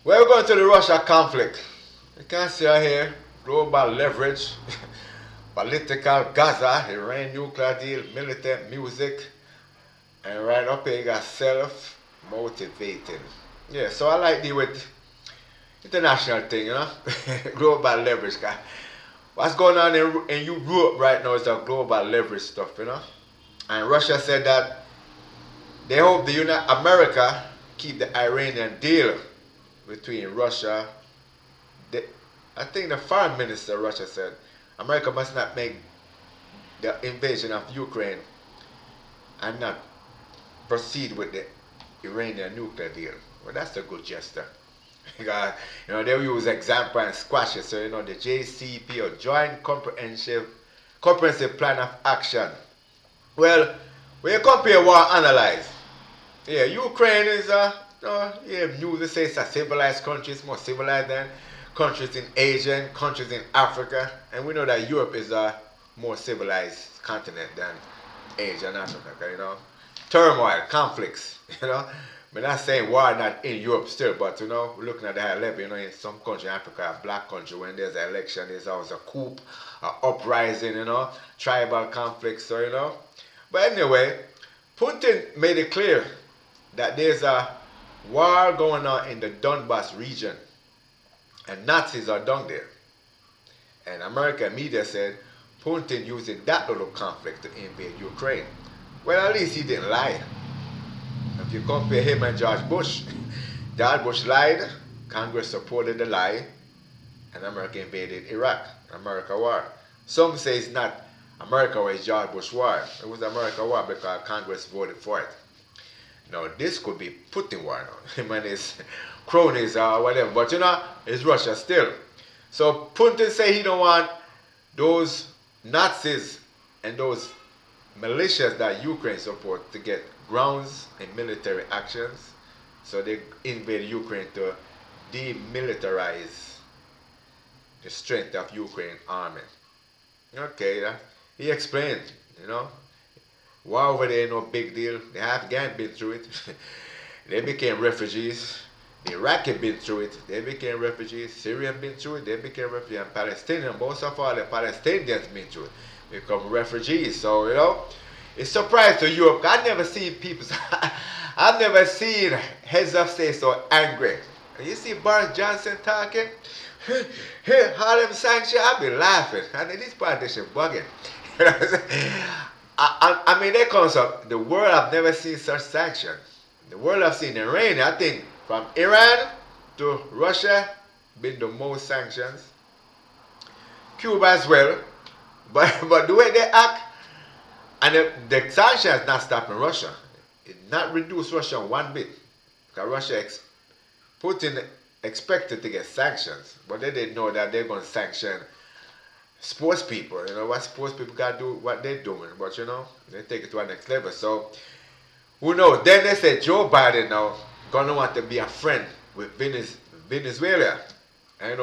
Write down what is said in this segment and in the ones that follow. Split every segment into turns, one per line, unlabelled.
We're going to the Russia conflict. You can see here global leverage, political Gaza, Iran nuclear deal, military music, and right up here you got self motivating. Yeah, so I like the with international thing, global leverage. Guy. What's going on in Europe right now is the global leverage stuff, And Russia said that they hope America keep the Iranian deal between Russia. The, I think the foreign minister of Russia said America must not make the invasion of Ukraine and not proceed with the Iranian nuclear deal. Well, that's a good gesture. Because, they use example and squash it. So, the JCP or Joint Comprehensive Plan of Action. Well, when you compare war analyze, yeah, Ukraine is news they say it's a civilized country, it's more civilized than countries in Asia, countries in Africa, and we know that Europe is a more civilized continent than Asia and Africa, Turmoil, conflicts, We're not saying war not in Europe still, but we're looking at the high level, in some country in Africa, a black country, when there's an election, there's always a coup, an uprising, tribal conflicts, so But anyway, Putin made it clear that there's a war going on in the Donbass region, and Nazis are down there. And American media said Putin using that little conflict to invade Ukraine. Well, at least he didn't lie. If you compare him and George Bush, George Bush lied, Congress supported the lie, and America invaded Iraq. America war. Some say it's not America war, it's George Bush war. It was America war because Congress voted for it. Now, this could be Putin war now. Him and his cronies or whatever. But it's Russia still. So Putin say he don't want those Nazis and those militias that Ukraine support to get grounds in military actions. So they invade Ukraine to demilitarize the strength of Ukraine army. Okay, he explained, war over there no big deal. The Afghans been through it. They became refugees. The Iraqi been through it. They became refugees. Syrian been through it. They became refugees. And Palestinians, most of all the Palestinians been through it. Become refugees. So, it's surprising to Europe. I've never seen people, I've never seen heads of state so angry. You see Boris Johnson talking, all them sanctions, I've been laughing. And these politicians bugging. I mean, they comes up, the world I've never seen such sanctions. The world I've seen Iran, I think from Iran to Russia, been the most sanctions. Cuba as well. But the way they act, and the sanctions not stopping Russia. It not reduce Russia one bit. Because Putin expected to get sanctions, but they didn't know that they're going to sanction sports people. What sports people got to do, what they're doing. But, they take it to the next level. So, who knows? Then they said Joe Biden now going to want to be a friend with Venezuela. And,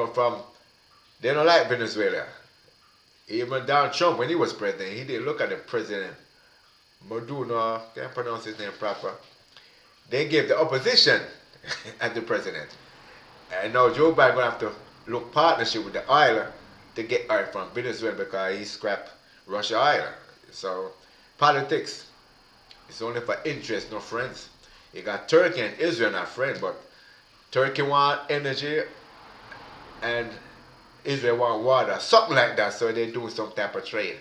they don't like Venezuela. Even Donald Trump, when he was president, he didn't look at the president, Maduro, can't pronounce his name proper. They gave the opposition as the president. And now Joe Biden going to have to look partnership with the oil to get oil from Venezuela because he scrapped Russia oil. So, politics. It's only for interest, no friends. You got Turkey and Israel not friends, but Turkey want energy and Israel want water, something like that, so they're doing some type of trade.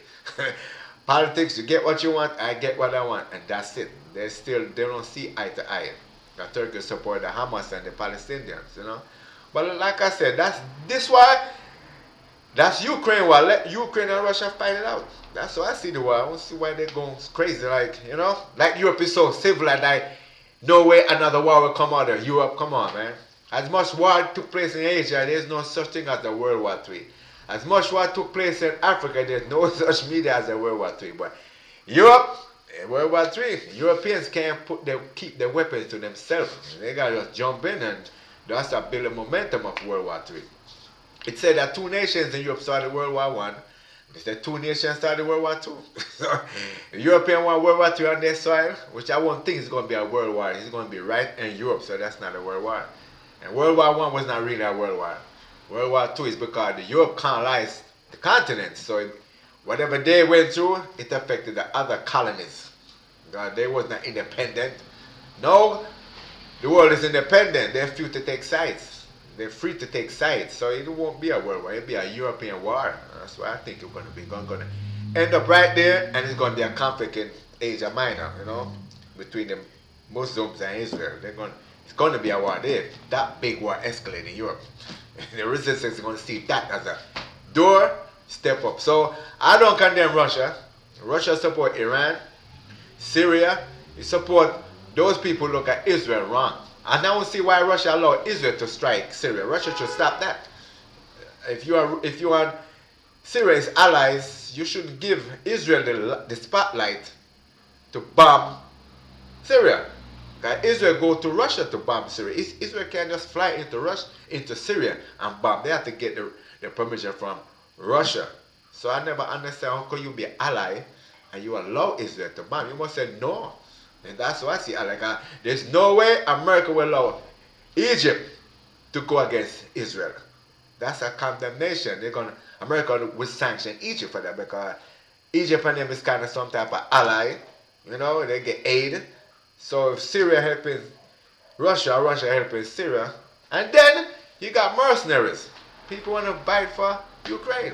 Politics, you get what you want, I get what I want, and that's it. They don't see eye to eye. The Turkey support the Hamas and the Palestinians, But like I said, that's Ukraine war. Let Ukraine and Russia fight it out. That's how I see the war. I don't see why they're going crazy, like Europe is so civilized, like no way another war will come out of Europe. Come on, man. As much war took place in Asia, there's no such thing as a World War III. As much war took place in Africa, there's no such media as a World War III. But Europe, World War III, Europeans can't keep their weapons to themselves. They gotta just jump in and that's to build a momentum of World War III. It said that 2 nations in Europe started World War I. They said 2 nations started World War II. So the European won World War II on their soil, which I won't think is going to be a world war. It's going to be right in Europe, so that's not a world war. And World War One was not really a World War. World War Two is because the Europe colonized the continent. So whatever they went through, it affected the other colonies. They was not independent. No, the world is independent. They're free to take sides. They're free to take sides. So it won't be a world war. It'll be a European war. That's what I think it's going to be. It's going to end up right there, and it's going to be a conflict in Asia Minor, between the Muslims and Israel. It's going to be a war there. That big war escalated in Europe. The resistance is going to see that as a door step up. So I don't condemn Russia. Russia support Iran, Syria. You support those people who look at Israel wrong. And I don't see why Russia allowed Israel to strike Syria. Russia should stop that. If you are Syria's allies, you should give Israel the spotlight to bomb Syria. Israel go to Russia to bomb Syria. Israel can't just fly into Syria and bomb. They have to get the permission from Russia. So I never understand how could you be an ally and you allow Israel to bomb. You must say no. And that's what I see. There's no way America will allow Egypt to go against Israel. That's a condemnation. America will sanction Egypt for that because Egypt and them is kind of some type of ally. They get aid. So if Syria helping Russia, Russia helping Syria, and then you got mercenaries. People want to fight for Ukraine.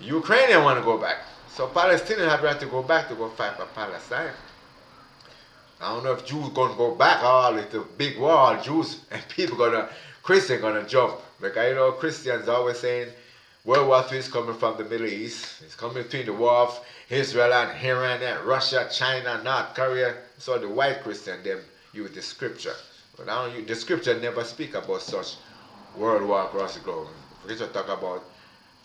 Ukrainians want to go back. So Palestinians have got to go back to go fight for Palestine. I don't know if Jews gonna go back. It's a big war. All Jews and Christians gonna jump. Because Christians always saying World War III is coming from the Middle East. It's coming between the war of Israel and Iran and Russia, China, North Korea. So the white Christian them use the scripture. But the scripture never speak about such world war across the globe. The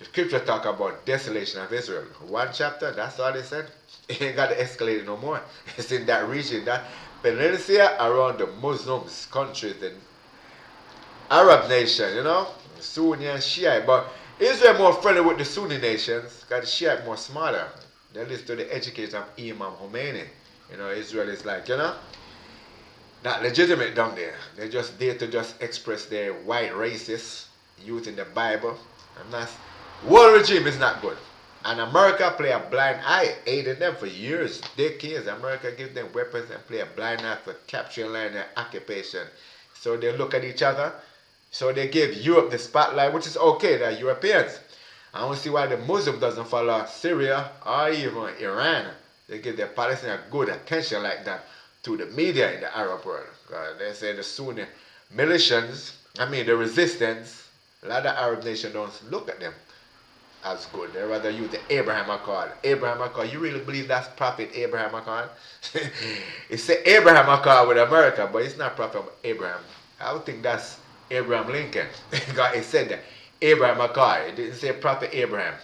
scripture talk about desolation of Israel. One chapter, that's all they said. It ain't got to escalate no more. It's in that region, that peninsula around the Muslims countries, the Arab nation, Sunni and Shiite. But Israel more friendly with the Sunni nations because the Shiite more smarter. They listen to the education of Imam Khomeini. Israel is like, not legitimate down there. They're just there to just express their white racist using the Bible. World regime is not good. And America play a blind eye, aiding them for years, decades. America gives them weapons and play a blind eye for capturing land and occupation. So they look at each other. So they give Europe the spotlight, which is okay, they're Europeans. I don't see why the Muslim doesn't follow Syria or even Iran. They give their Palestinians good attention like that to the media in the Arab world. They say the Sunni militias, the resistance, a lot of Arab nations don't look at them as good. They rather use the Abraham Accord. Abraham Accord, you really believe that's Prophet Abraham Accord? It's the Abraham Accord with America, but it's not Prophet Abraham. I would think that's Abraham Lincoln. God, it said that Abraham Accord. It didn't say Prophet Abraham.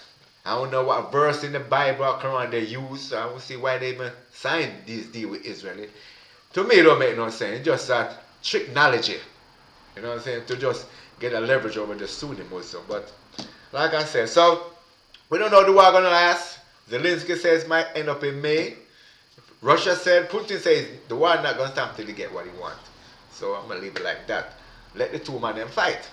I don't know what verse in the Bible or Quran they use. So I don't see why they even signed this deal with Israel. To me, it don't make no sense. It's just that technology. You know what I'm saying? To just get a leverage over the Sunni Muslim. But like I said, so we don't know the war gonna last. Zelensky says it might end up in May. Russia said, Putin says the war not gonna stop till he get what he wants. So I'm gonna leave it like that. Let the two men them fight.